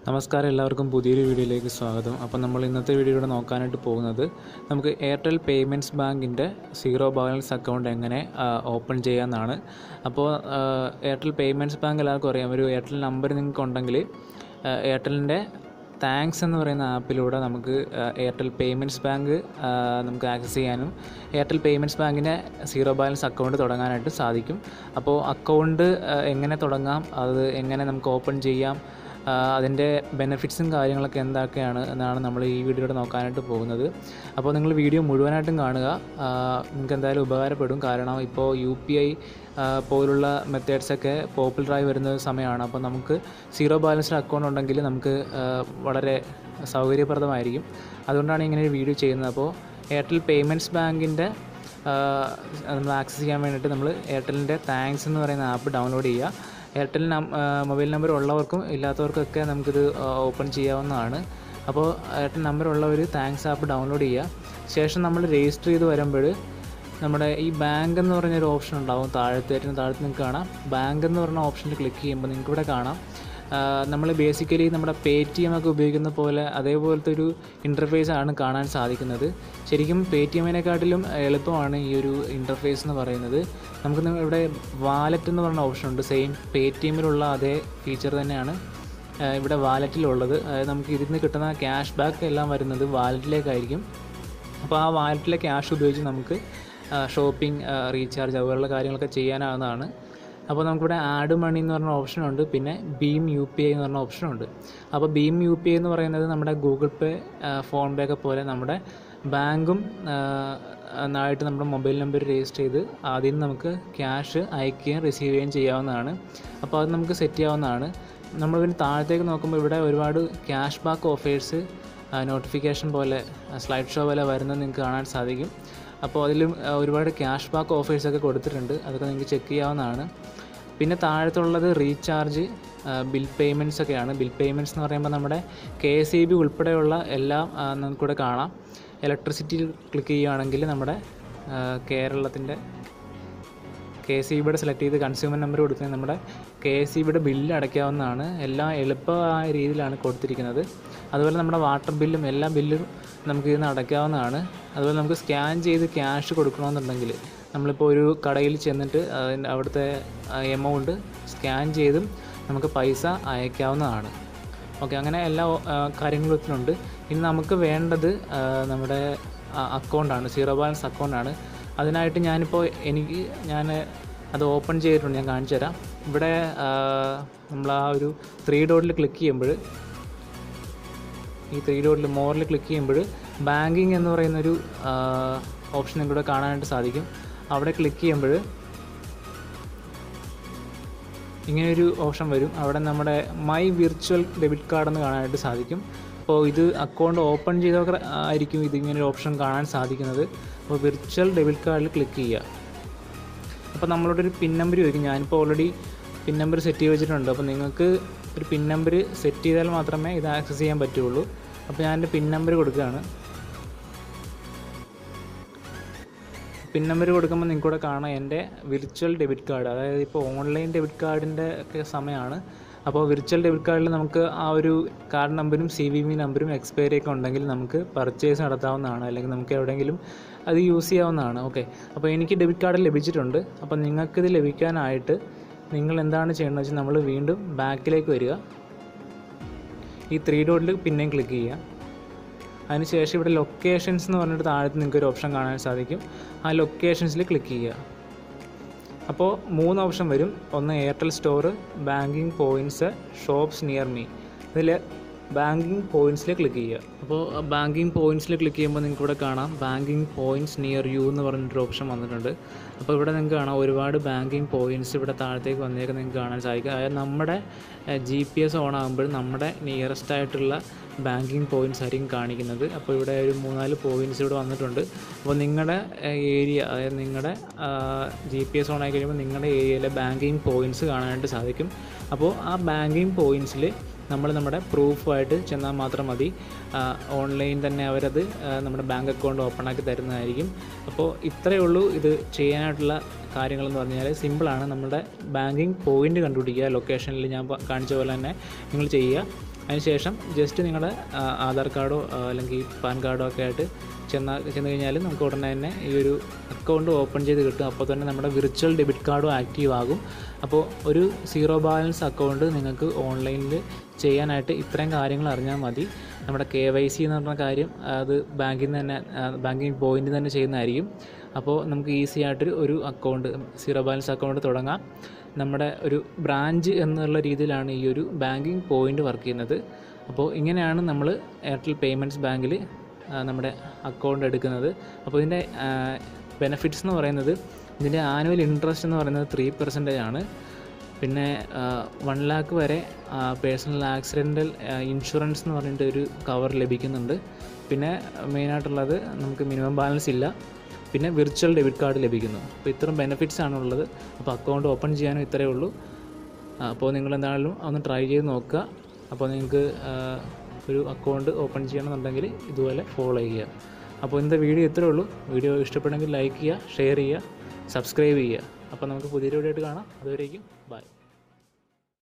നമസ്കാരം, എല്ലാവർക്കും പുതിയൊരു വീഡിയോയിലേക്ക് സ്വാഗതം. അപ്പോൾ നമ്മൾ ഇന്നത്തെ വീഡിയോയുടെ നോക്കാനായിട്ട് പോകുന്നത് നമുക്ക് എയർടെൽ പേയ്മെൻറ്റ്സ് ബാങ്കിൻ്റെ സീറോ ബാലൻസ് അക്കൗണ്ട് എങ്ങനെ ഓപ്പൺ ചെയ്യാമെന്നാണ്. അപ്പോൾ എയർടെൽ പേയ്മെൻറ്റ്സ് ബാങ്ക് എല്ലാവർക്കും അറിയാം. ഒരു എയർടെൽ നമ്പർ നിങ്ങൾക്ക് ഉണ്ടെങ്കിൽ എയർടെലിൻ്റെ താങ്ക്സ് എന്ന് പറയുന്ന ആപ്പിലൂടെ നമുക്ക് എയർടെൽ പേയ്മെൻറ്റ്സ് ബാങ്ക് നമുക്ക് ആക്സസ് ചെയ്യാനും എയർടെൽ പേയ്മെൻറ്റ്സ് ബാങ്കിൻ്റെ സീറോ ബാലൻസ് അക്കൗണ്ട് തുടങ്ങാനായിട്ട് സാധിക്കും. അപ്പോൾ അക്കൗണ്ട് എങ്ങനെ തുടങ്ങാം, അത് എങ്ങനെ നമുക്ക് ഓപ്പൺ ചെയ്യാം, അതിൻ്റെ ബെനിഫിറ്റ്സും കാര്യങ്ങളൊക്കെ എന്തൊക്കെയാണ് എന്നാണ് നമ്മൾ ഈ വീഡിയോയുടെ നോക്കാനായിട്ട് പോകുന്നത്. അപ്പോൾ നിങ്ങൾ വീഡിയോ മുഴുവനായിട്ടും കാണുക, നിങ്ങൾക്ക് എന്തായാലും ഉപകാരപ്പെടും. കാരണം ഇപ്പോൾ UPI പോലുള്ള മെത്തേഡ്സൊക്കെ പോപ്പുലറായി വരുന്ന സമയമാണ്. അപ്പോൾ നമുക്ക് സീറോ ബാലൻസ്ഡ് അക്കൗണ്ട് ഉണ്ടെങ്കിൽ നമുക്ക് വളരെ സൗകര്യപ്രദമായിരിക്കും. അതുകൊണ്ടാണ് ഇങ്ങനെ ഒരു വീഡിയോ ചെയ്യുന്നത്. അപ്പോൾ എയർടെൽ പേയ്മെൻറ്റ്സ് ബാങ്കിൻ്റെ നമ്മൾ ആക്സസ് ചെയ്യാൻ വേണ്ടിയിട്ട് നമ്മൾ എയർടെലിൻ്റെ താങ്ക്സ് എന്ന് പറയുന്ന ആപ്പ് ഡൗൺലോഡ് ചെയ്യുക. എയർടെൽ മൊബൈൽ നമ്പർ ഉള്ളവർക്കും ഇല്ലാത്തവർക്കൊക്കെ നമുക്കിത് ഓപ്പൺ ചെയ്യാവുന്നതാണ്. അപ്പോൾ എയർടെൽ നമ്പർ ഉള്ളവർ താങ്ക്സ് ആപ്പ് ഡൗൺലോഡ് ചെയ്യുക. ശേഷം നമ്മൾ രജിസ്റ്റർ ചെയ്ത് വരുമ്പോൾ നമ്മുടെ ഈ ബാങ്ക് എന്ന് പറഞ്ഞൊരു ഓപ്ഷൻ ഉണ്ടാവും. ഏറ്റവും താഴത്ത് നിങ്ങൾക്ക് കാണാം. ബാങ്ക് എന്ന് പറഞ്ഞ ഓപ്ഷനിൽ ക്ലിക്ക് ചെയ്യുമ്പോൾ നിങ്ങൾക്ക് ഇവിടെ കാണാം നമ്മൾ ബേസിക്കലി നമ്മുടെ Paytm ഒക്കെ ഉപയോഗിക്കുന്ന പോലെ അതേപോലത്തെ ഒരു ഇൻ്റർഫേസ് ആണ് കാണാൻ സാധിക്കുന്നത്. ശരിക്കും Paytm-നെക്കാട്ടിലും എളുപ്പമാണ് ഈ ഒരു ഇൻ്റർഫേസ് എന്ന് പറയുന്നത്. നമുക്ക് ഇവിടെ വാലറ്റ് എന്ന് പറഞ്ഞ ഓപ്ഷൻ ഉണ്ട്. സെയിം Paytm-ലുള്ള അതേ ഫീച്ചർ തന്നെയാണ് ഇവിടെ വാലറ്റിലുള്ളത്. അതായത് നമുക്ക് ഇതിൽ കിട്ടുന്ന ക്യാഷ് ബാക്ക് എല്ലാം വരുന്നത് വാലറ്റിലേക്കായിരിക്കും. അപ്പോൾ ആ വാലറ്റിലെ ക്യാഷ് ഉപയോഗിച്ച് നമുക്ക് ഷോപ്പിംഗ്, റീചാർജ് അതുപോലുള്ള കാര്യങ്ങളൊക്കെ ചെയ്യാനാവുന്നതാണ്. അപ്പോൾ നമുക്കിവിടെ ആഡ് മണി എന്ന് പറഞ്ഞ ഓപ്ഷനുണ്ട്, പിന്നെ ഭീം UPI എന്ന് പറഞ്ഞ ഓപ്ഷനുണ്ട്. അപ്പോൾ ഭീം UPI എന്ന് പറയുന്നത് നമ്മുടെ ഗൂഗിൾ പേ, ഫോൺ പേ ഒക്കെ പോലെ നമ്മുടെ ബാങ്കും ആയിട്ട് നമ്മുടെ മൊബൈൽ നമ്പർ രജിസ്റ്റർ ചെയ്ത് അതിൽ നമുക്ക് ക്യാഷ് അയക്കുകയും റിസീവ് ചെയ്യുകയും ചെയ്യാവുന്നതാണ്. അപ്പോൾ അത് നമുക്ക് സെറ്റ് ചെയ്യാവുന്നതാണ്. നമ്മൾ പിന്നെ താഴത്തേക്ക് നോക്കുമ്പോൾ ഇവിടെ ഒരുപാട് ക്യാഷ് ബാക്ക് ഓഫേഴ്സ് നോട്ടിഫിക്കേഷൻ പോലെ സ്ലൈഡ് ഷോ പോലെ വരുന്നത് നിങ്ങൾക്ക് കാണാൻ സാധിക്കും. അപ്പോൾ അതിലും ഒരുപാട് ക്യാഷ് ബാക്ക് ഓഫേഴ്സൊക്കെ കൊടുത്തിട്ടുണ്ട്. അതൊക്കെ നിങ്ങൾക്ക് ചെക്ക് ചെയ്യാവുന്നതാണ്. പിന്നെ താഴത്തുള്ളത് റീചാർജ്, ബിൽ പേയ്മെൻറ്റ്സ് ഒക്കെയാണ്. ബിൽ പേയ്മെൻറ്റ്സ് എന്ന് പറയുമ്പോൾ നമ്മുടെ KSEB ഉൾപ്പെടെയുള്ള എല്ലാം നമുക്കിവിടെ കാണാം. ഇലക്ട്രിസിറ്റി ക്ലിക്ക് ചെയ്യുകയാണെങ്കിൽ നമ്മുടെ കേരളത്തിൻ്റെ KSEBയുടെ സെലക്ട് ചെയ്ത് കൺസ്യൂമർ നമ്പർ കൊടുക്കുന്നത് നമ്മുടെ KSEBയുടെ ബില്ല് അടയ്ക്കാവുന്നതാണ്. എല്ലാം എളുപ്പമായ രീതിയിലാണ് കൊടുത്തിരിക്കുന്നത്. അതുപോലെ നമ്മുടെ വാട്ടർ ബില്ലും എല്ലാ ബില്ലും നമുക്ക് ഇതിന് അടയ്ക്കാവുന്നതാണ്. അതുപോലെ നമുക്ക് സ്കാൻ ചെയ്ത് ക്യാഷ് കൊടുക്കണമെന്നുണ്ടെങ്കിൽ നമ്മളിപ്പോൾ ഒരു കടയിൽ ചെന്നിട്ട് അവിടുത്തെ എമൗണ്ട് സ്കാൻ ചെയ്തും നമുക്ക് പൈസ അയക്കാവുന്നതാണ്. ഓക്കെ, അങ്ങനെ എല്ലാ കാര്യങ്ങളും ഇതിലുണ്ട്. ഇനി നമുക്ക് വേണ്ടത് നമ്മുടെ അക്കൗണ്ടാണ്, സീറോ ബാലൻസ് അക്കൗണ്ടാണ്. അതിനായിട്ട് ഞാൻ അത് ഓപ്പൺ ചെയ്തിട്ടുണ്ട്. ഞാൻ കാണിച്ചു തരാം. ഇവിടെ നമ്മൾ ആ ഒരു 3 ഡോട്ടിൽ ക്ലിക്ക് ചെയ്യുമ്പോൾ, ഈ 3 ഡോട്ടിൽ മോറിൽ ക്ലിക്ക് ചെയ്യുമ്പോൾ ബാങ്കിങ് എന്ന് പറയുന്നൊരു ഓപ്ഷൻ ഇവിടെ കാണാനായിട്ട് സാധിക്കും. അവിടെ ക്ലിക്ക് ചെയ്യുമ്പോൾ ഇങ്ങനെയൊരു ഓപ്ഷൻ വരും. അവിടെ നമ്മുടെ മൈ വിർച്വൽ ഡെബിറ്റ് കാർഡ് എന്ന് കാണാനായിട്ട് സാധിക്കും. അപ്പോൾ ഇത് അക്കൗണ്ട് ഓപ്പൺ ചെയ്തവർ ആയിരിക്കും ഇതിങ്ങനൊരു ഓപ്ഷൻ കാണാൻ സാധിക്കുന്നത്. അപ്പോൾ വിർച്വൽ ഡെബിറ്റ് കാർഡിൽ ക്ലിക്ക് ചെയ്യുക. അപ്പോൾ നമ്മളോട് ഒരു പിൻ നമ്പർ ചോദിക്കും. ഞാനിപ്പോൾ ഓൾറെഡി പിൻ നമ്പർ സെറ്റ് ചെയ്ത് വെച്ചിട്ടുണ്ട്. അപ്പോൾ നിങ്ങൾക്ക് ഒരു പിൻ നമ്പർ സെറ്റ് ചെയ്താൽ മാത്രമേ ഇത് ആക്സസ് ചെയ്യാൻ പറ്റുള്ളൂ. അപ്പോൾ ഞാൻ എൻ്റെ പിൻ നമ്പർ കൊടുക്കുകയാണ്. പിൻ നമ്പർ കൊടുക്കുമ്പോൾ നിങ്ങൾക്കൂടെ കാണാം എൻ്റെ വിർച്വൽ ഡെബിറ്റ് കാർഡ്. അതായത് ഇപ്പോൾ ഓൺലൈൻ ഡെബിറ്റ് കാർഡിൻ്റെ ഒക്കെ സമയമാണ്. അപ്പോൾ വിർച്വൽ ഡെബിറ്റ് കാർഡിൽ നമുക്ക് ആ ഒരു കാർഡ് നമ്പരും CVV നമ്പരും എക്സ്പയറി ഒക്കെ ഉണ്ടെങ്കിൽ നമുക്ക് പർച്ചേസ് നടത്താവുന്നതാണ്, അല്ലെങ്കിൽ നമുക്ക് എവിടെയെങ്കിലും അത് യൂസ് ചെയ്യാവുന്നതാണ്. ഓക്കെ, അപ്പോൾ എനിക്ക് ഡെബിറ്റ് കാർഡ് ലഭിച്ചിട്ടുണ്ട്. അപ്പോൾ നിങ്ങൾക്കിത് ലഭിക്കാനായിട്ട് നിങ്ങൾ എന്താണ് ചെയ്യേണ്ടത് വെച്ചാൽ നമ്മൾ വീണ്ടും ബാക്കിലേക്ക് വരിക. ഈ 3 ഡോട്ടിൽ പിന്നെയും ക്ലിക്ക് ചെയ്യുക. അതിനുശേഷം ഇവിടെ ലൊക്കേഷൻസ് എന്ന് പറഞ്ഞിട്ട് താഴത്ത് നിങ്ങൾക്കൊരു ഓപ്ഷൻ കാണാൻ സാധിക്കും. ആ ലൊക്കേഷൻസിൽ ക്ലിക്ക് ചെയ്യുക. അപ്പോൾ 3 ഓപ്ഷൻ വരും. ഒന്ന് Airtel store, banking points, shops near me. ഇതിൽ ബാങ്കിങ് പോയിൻറ്റ്സിൽ ക്ലിക്ക് ചെയ്യുക. അപ്പോൾ ബാങ്കിങ് പോയിൻറ്റ്സിൽ ക്ലിക്ക് ചെയ്യുമ്പോൾ നിങ്ങൾക്ക് ഇവിടെ കാണാം ബാങ്കിങ് പോയിൻറ്റ്സ് നിയർ യു എന്ന് പറഞ്ഞിട്ടൊരു ഓപ്ഷൻ വന്നിട്ടുണ്ട്. അപ്പോൾ ഇവിടെ നിങ്ങൾക്ക് കാണാം ഒരുപാട് ബാങ്കിങ് പോയിൻറ്റ്സ് ഇവിടെ താഴത്തേക്ക് വന്നേക്ക് നിങ്ങൾക്ക് കാണാൻ സാധിക്കും. അതായത് നമ്മുടെ GPS ഓൺ ആകുമ്പോൾ നമ്മുടെ നിയറസ്റ്റ് ആയിട്ടുള്ള ബാങ്കിങ് പോയിൻറ്റ്സ് ആയിരിക്കും കാണിക്കുന്നത്. അപ്പോൾ ഇവിടെ ഒരു 3-4 പോയിൻറ്റ്സ് ഇവിടെ വന്നിട്ടുണ്ട്. അപ്പോൾ നിങ്ങളുടെ ഏരിയ, അതായത് നിങ്ങളുടെ GPS ഓൺ ആയി കഴിയുമ്പോൾ നിങ്ങളുടെ ഏരിയയിലെ ബാങ്കിങ് പോയിൻറ്റ്സ് കാണാനായിട്ട് സാധിക്കും. അപ്പോൾ ആ ബാങ്കിങ് പോയിൻറ്റ്സിൽ നമ്മൾ നമ്മുടെ പ്രൂഫായിട്ട് ചെന്നാൽ മാത്രം മതി. ഓൺലൈൻ തന്നെ അവരത് നമ്മുടെ ബാങ്ക് അക്കൗണ്ട് ഓപ്പൺ ആക്കി തരുന്നതായിരിക്കും. അപ്പോൾ ഇത്രയേ ഉള്ളൂ ഇത് ചെയ്യാനായിട്ടുള്ള കാര്യങ്ങളെന്ന് പറഞ്ഞാൽ. സിമ്പിളാണ്. നമ്മുടെ ബാങ്കിങ് പോയിൻ്റ് കണ്ടുപിടിക്കുക. ലൊക്കേഷനിൽ ഞാൻ കാണിച്ച പോലെ തന്നെ നിങ്ങൾ ചെയ്യുക. അതിനുശേഷം ജസ്റ്റ് നിങ്ങളുടെ ആധാർ കാർഡോ അല്ലെങ്കിൽ പാൻ കാർഡോ ഒക്കെ ആയിട്ട് ചെന്ന് കഴിഞ്ഞാൽ നമുക്ക് ഉടനെ തന്നെ ഈ ഒരു അക്കൗണ്ട് ഓപ്പൺ ചെയ്ത് കിട്ടും. അപ്പോൾ തന്നെ നമ്മുടെ വിർച്വൽ ഡെബിറ്റ് കാർഡും ആക്റ്റീവ് ആകും. അപ്പോൾ ഒരു സീറോ ബാലൻസ് അക്കൗണ്ട് നിങ്ങൾക്ക് ഓൺലൈനിൽ ചെയ്യാനായിട്ട് ഇത്രയും കാര്യങ്ങൾ അറിഞ്ഞാൽ മതി. നമ്മുടെ KYC എന്ന് പറഞ്ഞ കാര്യം അത് ബാങ്കിങ് പോയിൻ്റ് തന്നെ ചെയ്യുന്നതായിരിക്കും. അപ്പോൾ നമുക്ക് ഈസി ആയിട്ടൊരു ഒരു അക്കൗണ്ട്, സീറോ ബാലൻസ് അക്കൗണ്ട് തുടങ്ങാം. നമ്മുടെ ഒരു ബ്രാഞ്ച് എന്നുള്ള രീതിയിലാണ് ഈ ഒരു ബാങ്കിങ് പോയിൻ്റ് വർക്ക് ചെയ്യുന്നത്. അപ്പോൾ ഇങ്ങനെയാണ് നമ്മൾ എയർടെൽ പേയ്മെൻറ്റ്സ് ബാങ്കിൽ നമ്മുടെ അക്കൗണ്ട് എടുക്കുന്നത്. അപ്പോൾ ഇതിൻ്റെ ബെനിഫിറ്റ്സ് എന്ന് പറയുന്നത്, ഇതിൻ്റെ ആനുവൽ ഇൻട്രസ്റ്റ് എന്ന് പറയുന്നത് 3% ആണ്. പിന്നെ 1 lakh വരെ പേഴ്സണൽ ആക്സിഡൻ്റൽ ഇൻഷുറൻസ് എന്ന് പറഞ്ഞിട്ട് ഒരു കവർ ലഭിക്കുന്നുണ്ട്. പിന്നെ മെയിനായിട്ടുള്ളത് നമുക്ക് മിനിമം ബാലൻസ് ഇല്ല. പിന്നെ വിർച്വൽ ഡെബിറ്റ് കാർഡ് ലഭിക്കുന്നു. അപ്പോൾ ഇത്രയും ബെനിഫിറ്റ്സ് ആണുള്ളത്. അപ്പോൾ അക്കൗണ്ട് ഓപ്പൺ ചെയ്യാനും ഇത്രയേ ഉള്ളൂ. അപ്പോൾ നിങ്ങൾ എന്തായാലും ഒന്ന് ട്രൈ ചെയ്ത് നോക്കുക. അപ്പോൾ നിങ്ങൾക്ക് ഒരു അക്കൗണ്ട് ഓപ്പൺ ചെയ്യണമെന്നുണ്ടെങ്കിൽ ഇതുപോലെ ഫോളോ ചെയ്യുക. അപ്പോൾ ഇന്നത്തെ വീഡിയോ ഇത്രയേ ഉള്ളൂ. വീഡിയോ ഇഷ്ടപ്പെടുമെങ്കിൽ ലൈക്ക് ചെയ്യുക, ഷെയർ ചെയ്യുക, സബ്സ്ക്രൈബ് ചെയ്യുക. അപ്പോൾ നമുക്ക് പുതിയൊരു വീഡിയോ ആയിട്ട് കാണാം. അതുവരേക്കും ബൈ.